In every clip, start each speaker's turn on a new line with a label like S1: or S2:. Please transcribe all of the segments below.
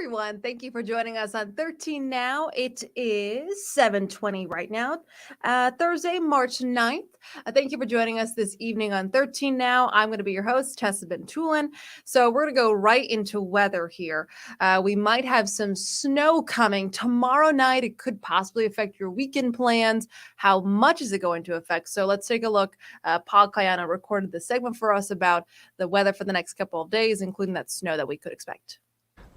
S1: everyone. Thank you for joining us on 13 Now. It is 7:20 right now, Thursday, March 9th. Thank you for joining us this evening on 13 Now. I'm going to be your host, Tessa Bentulin. So we're going to go right into weather here. We might have some snow coming tomorrow night. It could possibly affect your weekend plans. How much is it going to affect? So let's take a look. Paul Caiano recorded the segment for us about the weather for the next couple of days, including that snow that we could expect.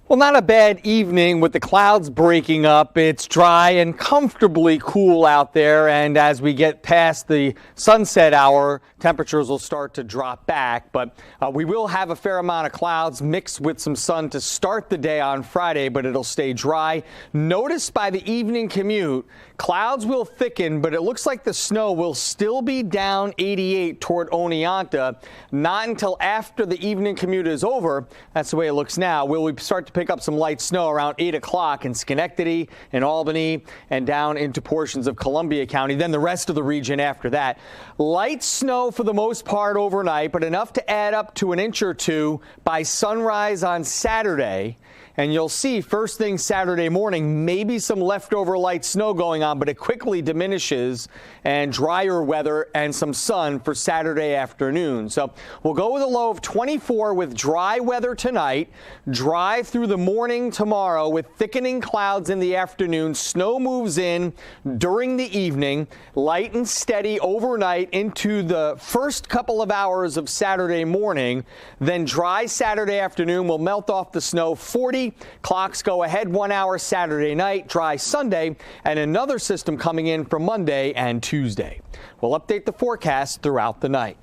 S2: Well, not a bad evening with the clouds breaking up. It's dry and comfortably cool out there. And as we get past the sunset hour, temperatures will start to drop back. But we will have a fair amount of clouds mixed with some sun to start the day on Friday, but it'll stay dry. Notice by the evening commute, clouds will thicken, but it looks like the snow will still be down 88 toward Oneonta. Not until after the evening commute is over. That's the way it looks now. Will we start to pick up some light snow around 8 o'clock in Schenectady and Albany and down into portions of Columbia County. Then the rest of the region after that. Light snow for the most part overnight, but enough to add up to an inch or two by sunrise on Saturday. And you'll see first thing Saturday morning, maybe some leftover light snow going on, but it quickly diminishes, and drier weather and some sun for Saturday afternoon. So we'll go with a low of 24 with dry weather tonight, dry through the morning tomorrow with thickening clouds in the afternoon. Snow moves in during the evening, light and steady overnight into the first couple of hours of Saturday morning. Then dry Saturday afternoon will melt off the snow. 40 clocks go ahead 1 hour Saturday night, dry Sunday, and another system coming in for Monday and Tuesday. We'll update the forecast throughout the night.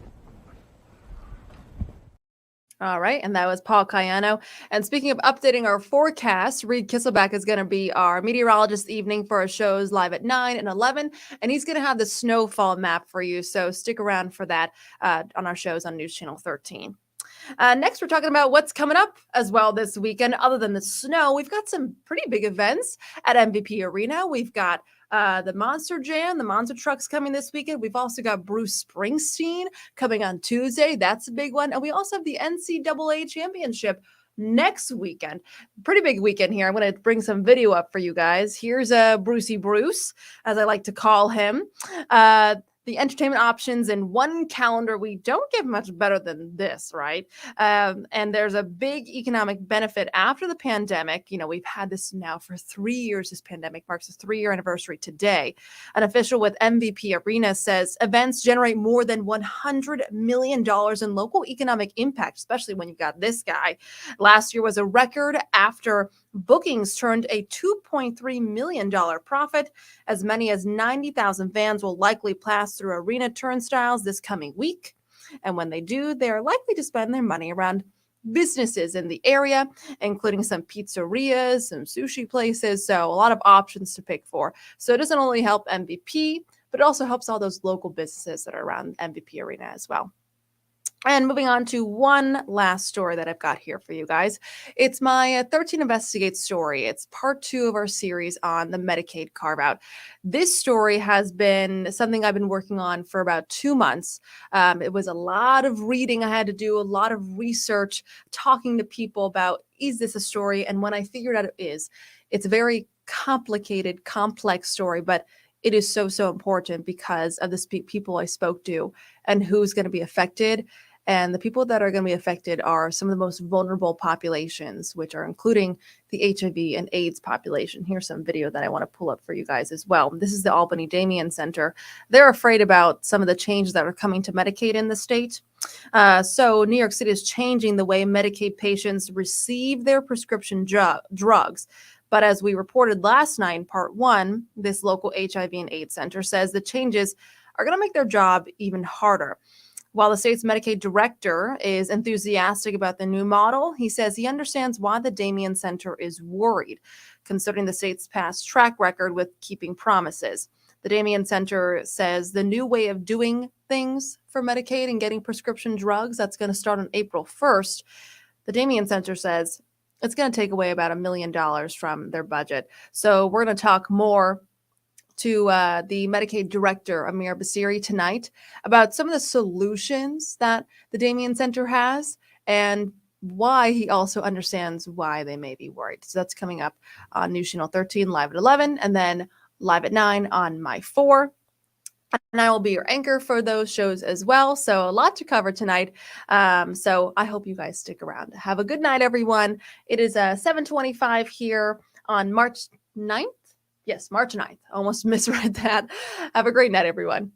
S1: All right, and that was Paul Caiano. And speaking of updating our forecast, Reed Kisselback is going to be our meteorologist evening for our shows live at 9 and 11, and he's going to have the snowfall map for you, so stick around for that on our shows on News Channel 13. Next, we're talking about what's coming up as well this weekend. Other than the snow, we've got some pretty big events at MVP Arena. We've got the Monster Jam, the Monster Trucks coming this weekend. We've also got Bruce Springsteen coming on Tuesday. That's a big one. And we also have the NCAA Championship next weekend. Pretty big weekend here. I'm going to bring some video up for you guys. Here's Brucey Bruce, as I like to call him. The entertainment options in one calendar. We don't get much better than this, right? And there's a big economic benefit after the pandemic. You know, we've had this now for 3 years. This pandemic marks a 3-year anniversary today. An official with MVP Arena says events generate more than $100 million in local economic impact, especially when you've got this guy. Last year was a record after bookings turned a $2.3 million profit. As many as 90,000 fans will likely pass through arena turnstiles this coming week. And when they do, they are likely to spend their money around businesses in the area, including some pizzerias, some sushi places. So a lot of options to pick for. So it doesn't only help MVP, but it also helps all those local businesses that are around MVP Arena as well. And moving on to one last story that I've got here for you guys. It's my 13 Investigate story. It's part 2 of our series on the Medicaid carve-out. This story has been something I've been working on for about 2 months. It was a lot of reading I had to do, a lot of research, talking to people about, is this a story? And when I figured out it is, it's a very complicated, complex story, but it is so, so important because of the people I spoke to and who's going to be affected. And the people that are going to be affected are some of the most vulnerable populations, which are including the HIV and AIDS population. Here's some video that I want to pull up for you guys as well. This is the Albany Damien Center. They're afraid about some of the changes that are coming to Medicaid in the state. So New York City is changing the way Medicaid patients receive their prescription drugs. But as we reported last night in part 1, this local HIV and AIDS center says the changes are going to make their job even harder. While the state's Medicaid director is enthusiastic about the new model, he says he understands why the Damien Center is worried, considering the state's past track record with keeping promises. The Damien Center says the new way of doing things for Medicaid and getting prescription drugs, that's going to start on April 1st. The Damien Center says it's going to take away about $1 million from their budget. So we're going to talk more to the Medicaid director, Amir Basiri, tonight about some of the solutions that the Damien Center has and why he also understands why they may be worried. So that's coming up on News Channel 13 live at 11 and then live at 9 on My 4. And I will be your anchor for those shows as well. So a lot to cover tonight. So I hope you guys stick around. Have a good night, everyone. It is 7:25 here on March 9th. Yes, March 9th. Almost misread that. Have a great night, everyone.